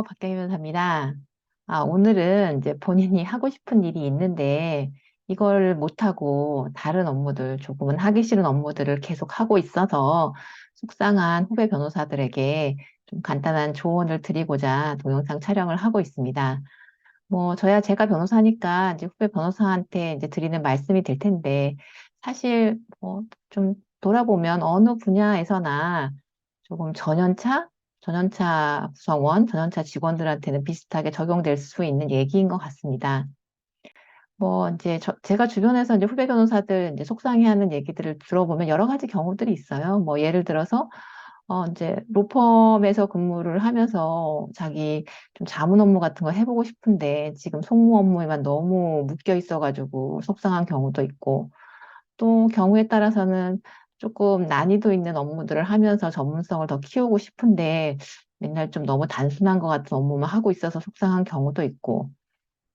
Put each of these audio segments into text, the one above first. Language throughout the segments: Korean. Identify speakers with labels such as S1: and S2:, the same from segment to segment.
S1: 박경희 변호사입니다. 오늘은 이제 본인이 하고 싶은 일이 있는데 이걸 못하고 다른 업무들, 조금은 하기 싫은 업무들을 계속 하고 있어서 속상한 후배 변호사들에게 좀 간단한 조언을 드리고자 동영상 촬영을 하고 있습니다. 뭐, 저야 제가 변호사니까 이제 후배 변호사한테 이제 드리는 말씀이 될 텐데 사실 뭐 좀 돌아보면 어느 분야에서나 조금 전연차 구성원, 전연차 직원들한테는 비슷하게 적용될 수 있는 얘기인 것 같습니다. 뭐, 이제 제가 주변에서 이제 후배 변호사들 이제 속상해하는 얘기들을 들어보면 여러 가지 경우들이 있어요. 뭐, 예를 들어서, 이제 로펌에서 근무를 하면서 자기 좀 자문 업무 같은 거 해보고 싶은데 지금 송무 업무에만 너무 묶여 있어가지고 속상한 경우도 있고, 또 경우에 따라서는 조금 난이도 있는 업무들을 하면서 전문성을 더 키우고 싶은데 맨날 좀 너무 단순한 것 같은 업무만 하고 있어서 속상한 경우도 있고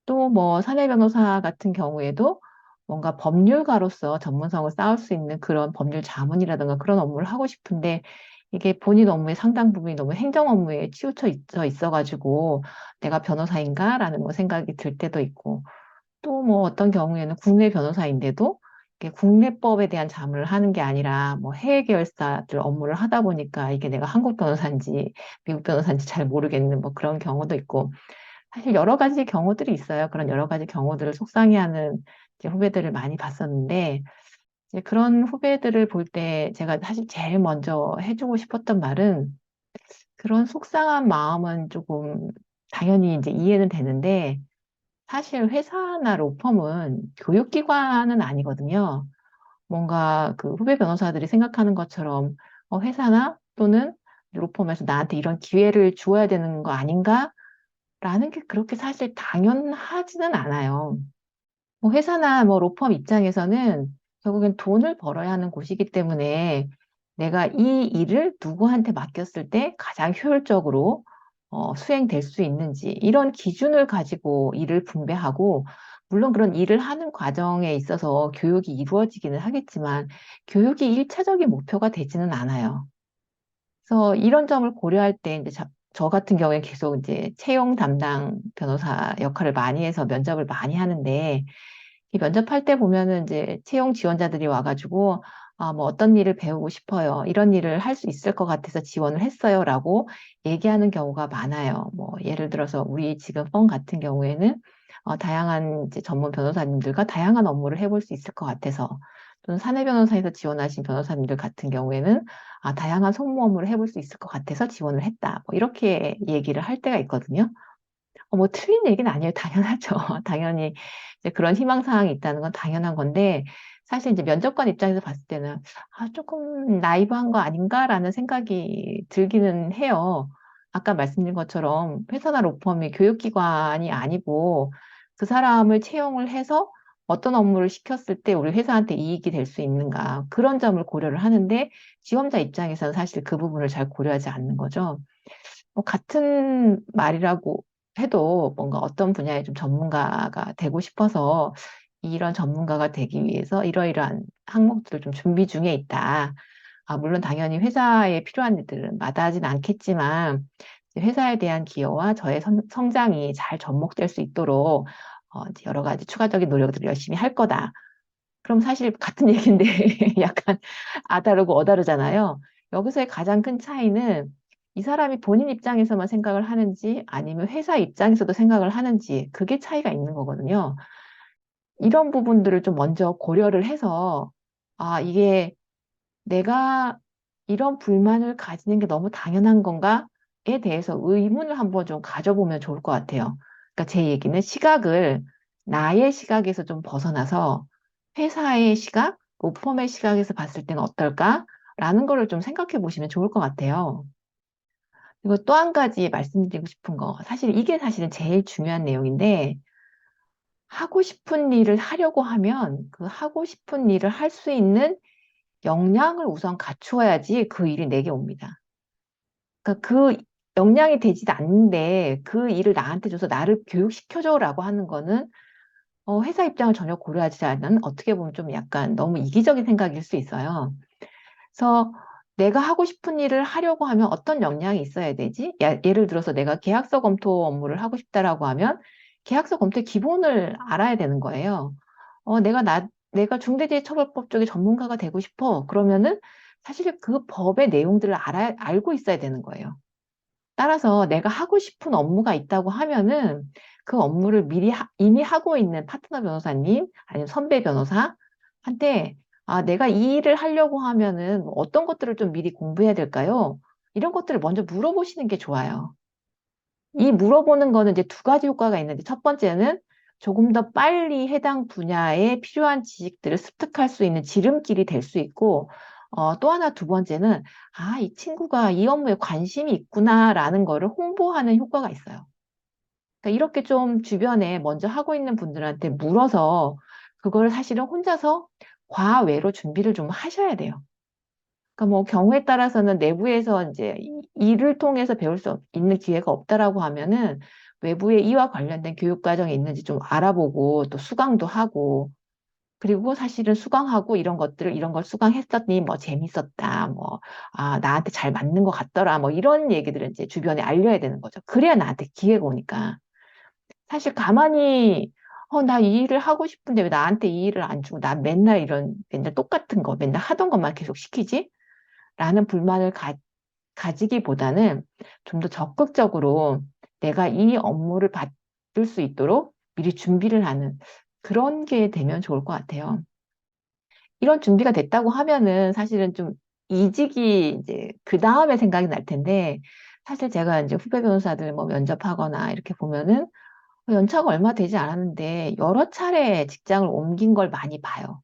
S1: 또 뭐 사내 변호사 같은 경우에도 뭔가 법률가로서 전문성을 쌓을 수 있는 그런 법률 자문이라든가 그런 업무를 하고 싶은데 이게 본인 업무의 상당 부분이 너무 행정 업무에 있어가지고 내가 변호사인가라는 뭐 생각이 들 때도 있고 또 뭐 어떤 경우에는 국내 변호사인데도 이게 국내법에 대한 자문을 하는 게 아니라 뭐 해외 계열사들 업무를 하다 보니까 이게 내가 한국 변호사인지 미국 변호사인지 잘 모르겠는 뭐 그런 경우도 있고 사실 여러 가지 경우들이 있어요. 그런 여러 가지 경우들을 속상해하는 이제 후배들을 많이 봤었는데 이제 그런 후배들을 볼 때 제가 사실 제일 먼저 해주고 싶었던 말은 그런 속상한 마음은 조금 당연히 이제 이해는 되는데 사실 회사나 로펌은 교육기관은 아니거든요. 뭔가 그 후배 변호사들이 생각하는 것처럼 회사나 또는 로펌에서 나한테 이런 기회를 주어야 되는 거 아닌가? 라는 게 그렇게 사실 당연하지는 않아요. 뭐 회사나 뭐 로펌 입장에서는 결국엔 돈을 벌어야 하는 곳이기 때문에 내가 이 일을 누구한테 맡겼을 때 가장 효율적으로 수행될 수 있는지 이런 기준을 가지고 일을 분배하고 물론 그런 일을 하는 과정에 있어서 교육이 이루어지기는 하겠지만 교육이 일차적인 목표가 되지는 않아요. 그래서 이런 점을 고려할 때 이제 저 같은 경우에 계속 이제 채용 담당 변호사 역할을 많이 해서 면접을 많이 하는데 이 면접할 때 보면은 이제 채용 지원자들이 와가지고 뭐 어떤 일을 배우고 싶어요. 이런 일을 할 수 있을 것 같아서 지원을 했어요라고 얘기하는 경우가 많아요. 뭐 예를 들어서 우리 지금 펌 같은 경우에는 다양한 이제 전문 변호사님들과 다양한 업무를 해볼 수 있을 것 같아서 또는 사내 변호사에서 지원하신 변호사님들 같은 경우에는 다양한 송무 업무를 해볼 수 있을 것 같아서 지원을 했다. 뭐 이렇게 얘기를 할 때가 있거든요. 뭐 틀린 얘기는 아니에요. 당연하죠. 당연히 이제 그런 희망사항이 있다는 건 당연한 건데, 사실 이제 면접관 입장에서 봤을 때는, 조금 나이브한 거 아닌가라는 생각이 들기는 해요. 아까 말씀드린 것처럼 회사나 로펌이 교육기관이 아니고 그 사람을 채용을 해서 어떤 업무를 시켰을 때 우리 회사한테 이익이 될 수 있는가. 그런 점을 고려를 하는데 지원자 입장에서는 사실 그 부분을 잘 고려하지 않는 거죠. 뭐 같은 말이라고 해도 뭔가 어떤 분야에 좀 전문가가 되고 싶어서 이런 전문가가 되기 위해서 이러이러한 항목들을 좀 준비 중에 있다. 물론 당연히 회사에 필요한 일들은 마다하진 않겠지만 이제 회사에 대한 기여와 저의 성장이 잘 접목될 수 있도록 이제 여러 가지 추가적인 노력들을 열심히 할 거다. 그럼 사실 같은 얘기인데 약간 아다르고 어다르잖아요. 여기서의 가장 큰 차이는 이 사람이 본인 입장에서만 생각을 하는지 아니면 회사 입장에서도 생각을 하는지 그게 차이가 있는 거거든요. 이런 부분들을 좀 먼저 고려를 해서 이게 내가 이런 불만을 가지는 게 너무 당연한 건가에 대해서 의문을 한번 좀 가져보면 좋을 것 같아요. 그러니까 제 얘기는 시각을 나의 시각에서 좀 벗어나서 회사의 시각, 로펌의 시각에서 봤을 때는 어떨까라는 거를 좀 생각해 보시면 좋을 것 같아요. 그리고 또 한 가지 말씀드리고 싶은 거, 사실 이게 사실은 제일 중요한 내용인데, 하고 싶은 일을 하려고 하면 그 하고 싶은 일을 할 수 있는 역량을 우선 갖추어야지 그 일이 내게 옵니다. 그러니까 그 역량이 되지도 않는데 그 일을 나한테 줘서 나를 교육시켜줘라고 하는 거는 회사 입장을 전혀 고려하지 않는 어떻게 보면 좀 약간 너무 이기적인 생각일 수 있어요. 그래서 내가 하고 싶은 일을 하려고 하면 어떤 역량이 있어야 되지? 예를 들어서 내가 계약서 검토 업무를 하고 싶다라고 하면 계약서 검토의 기본을 알아야 되는 거예요. 내가 중대재해처벌법 쪽에 전문가가 되고 싶어. 그러면은 사실 그 법의 내용들을 알고 있어야 되는 거예요. 따라서 내가 하고 싶은 업무가 있다고 하면은 그 업무를 이미 하고 있는 파트너 변호사님, 아니면 선배 변호사한테 내가 이 일을 하려고 하면은 어떤 것들을 좀 미리 공부해야 될까요? 이런 것들을 먼저 물어보시는 게 좋아요. 이 물어보는 거는 이제 두 가지 효과가 있는데, 첫 번째는 조금 더 빨리 해당 분야에 필요한 지식들을 습득할 수 있는 지름길이 될 수 있고, 또 하나 두 번째는, 이 친구가 이 업무에 관심이 있구나라는 거를 홍보하는 효과가 있어요. 그러니까 이렇게 좀 주변에 먼저 하고 있는 분들한테 물어서, 그걸 사실은 혼자서 과외로 준비를 좀 하셔야 돼요. 그러니까 뭐 경우에 따라서는 내부에서 이제 일을 통해서 배울 수 있는 기회가 없다라고 하면은 외부에 이와 관련된 교육 과정이 있는지 좀 알아보고 또 수강도 하고, 그리고 사실은 수강하고 이런 걸 수강했더니 뭐 재밌었다, 뭐 나한테 잘 맞는 것 같더라, 뭐 이런 얘기들을 이제 주변에 알려야 되는 거죠. 그래야 나한테 기회가 오니까. 사실 가만히 나 이 일을 하고 싶은데 왜 나한테 이 일을 안 주고 나 맨날 똑같은 거 맨날 하던 것만 계속 시키지? 라는 불만을 가지기보다는 좀 더 적극적으로 내가 이 업무를 받을 수 있도록 미리 준비를 하는 그런 게 되면 좋을 것 같아요. 이런 준비가 됐다고 하면은 사실은 좀 이직이 이제 그 다음에 생각이 날 텐데, 사실 제가 이제 후배 변호사들 뭐 면접하거나 이렇게 보면은 연차가 얼마 되지 않았는데 여러 차례 직장을 옮긴 걸 많이 봐요.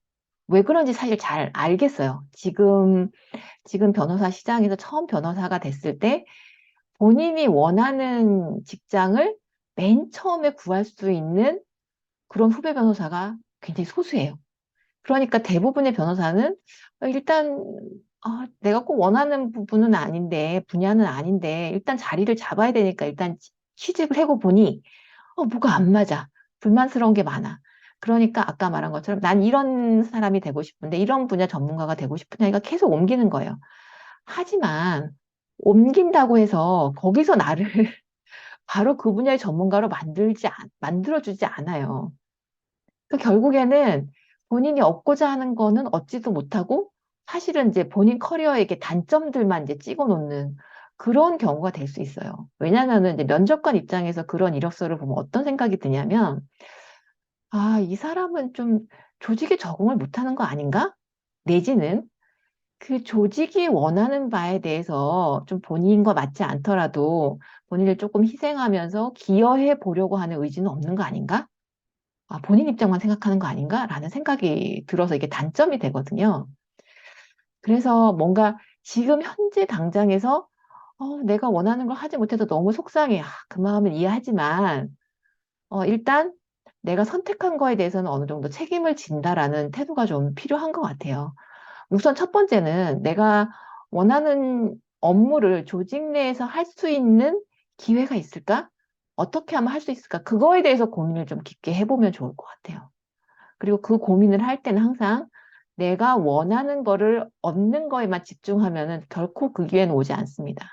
S1: 왜 그런지 사실 잘 알겠어요. 지금 변호사 시장에서 처음 변호사가 됐을 때 본인이 원하는 직장을 맨 처음에 구할 수 있는 그런 후배 변호사가 굉장히 소수예요. 그러니까 대부분의 변호사는 일단 내가 꼭 원하는 부분은 아닌데, 분야는 아닌데, 일단 자리를 잡아야 되니까 일단 취직을 해고 보니 뭐가 안 맞아. 불만스러운 게 많아. 그러니까 아까 말한 것처럼 난 이런 사람이 되고 싶은데, 이런 분야 전문가가 되고 싶으니까 계속 옮기는 거예요. 하지만 옮긴다고 해서 거기서 나를 바로 그 분야의 전문가로 만들어주지 않아요. 그러니까 결국에는 본인이 얻고자 하는 거는 얻지도 못하고, 사실은 이제 본인 커리어의 이렇게 단점들만 이제 찍어 놓는 그런 경우가 될 수 있어요. 왜냐하면은 이제 면접관 입장에서 그런 이력서를 보면 어떤 생각이 드냐면, 이 사람은 좀 조직에 적응을 못하는 거 아닌가? 내지는 그 조직이 원하는 바에 대해서 좀 본인과 맞지 않더라도 본인을 조금 희생하면서 기여해 보려고 하는 의지는 없는 거 아닌가? 본인 입장만 생각하는 거 아닌가? 라는 생각이 들어서 이게 단점이 되거든요. 그래서 뭔가 지금 현재 당장에서 내가 원하는 걸 하지 못해서 너무 속상해. 그 마음은 이해하지만 일단 내가 선택한 거에 대해서는 어느 정도 책임을 진다라는 태도가 좀 필요한 것 같아요. 우선 첫 번째는 내가 원하는 업무를 조직 내에서 할 수 있는 기회가 있을까? 어떻게 하면 할 수 있을까? 그거에 대해서 고민을 좀 깊게 해보면 좋을 것 같아요. 그리고 그 고민을 할 때는 항상 내가 원하는 거를 얻는 거에만 집중하면은 결코 그 기회는 오지 않습니다.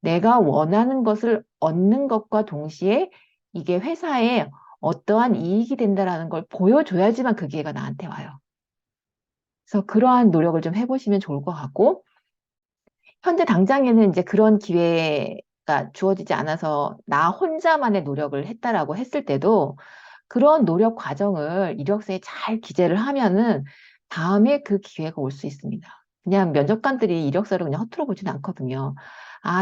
S1: 내가 원하는 것을 얻는 것과 동시에 이게 회사에 어떠한 이익이 된다라는 걸 보여줘야지만 그 기회가 나한테 와요. 그래서 그러한 노력을 좀 해보시면 좋을 것 같고, 현재 당장에는 이제 그런 기회가 주어지지 않아서 나 혼자만의 노력을 했다라고 했을 때도 그런 노력 과정을 이력서에 잘 기재를 하면은 다음에 그 기회가 올 수 있습니다. 그냥 면접관들이 이력서를 그냥 허투루 보지는 않거든요.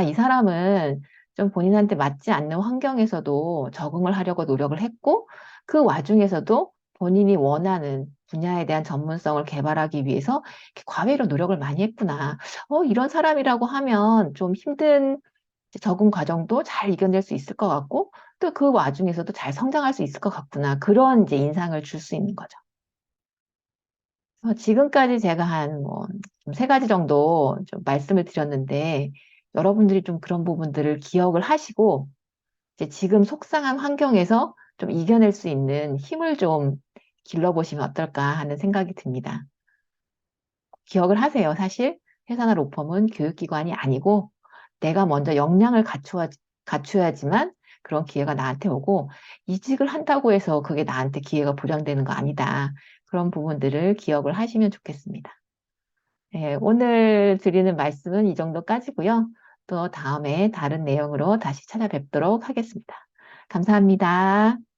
S1: 이 사람은 좀 본인한테 맞지 않는 환경에서도 적응을 하려고 노력을 했고, 그 와중에서도 본인이 원하는 분야에 대한 전문성을 개발하기 위해서 이렇게 과외로 노력을 많이 했구나. 이런 사람이라고 하면 좀 힘든 적응 과정도 잘 이겨낼 수 있을 것 같고, 또 그 와중에서도 잘 성장할 수 있을 것 같구나. 그런 이제 인상을 줄 수 있는 거죠. 지금까지 제가 한 뭐, 세 가지 정도 좀 말씀을 드렸는데, 여러분들이 좀 그런 부분들을 기억을 하시고, 이제 지금 속상한 환경에서 좀 이겨낼 수 있는 힘을 좀 길러보시면 어떨까 하는 생각이 듭니다. 기억을 하세요, 사실. 회사나 로펌은 교육기관이 아니고 내가 먼저 역량을 갖추어야지만 그런 기회가 나한테 오고 이직을 한다고 해서 그게 나한테 기회가 보장되는 거 아니다. 그런 부분들을 기억을 하시면 좋겠습니다. 네, 오늘 드리는 말씀은 이 정도까지고요. 또 다음에 다른 내용으로 다시 찾아뵙도록 하겠습니다. 감사합니다.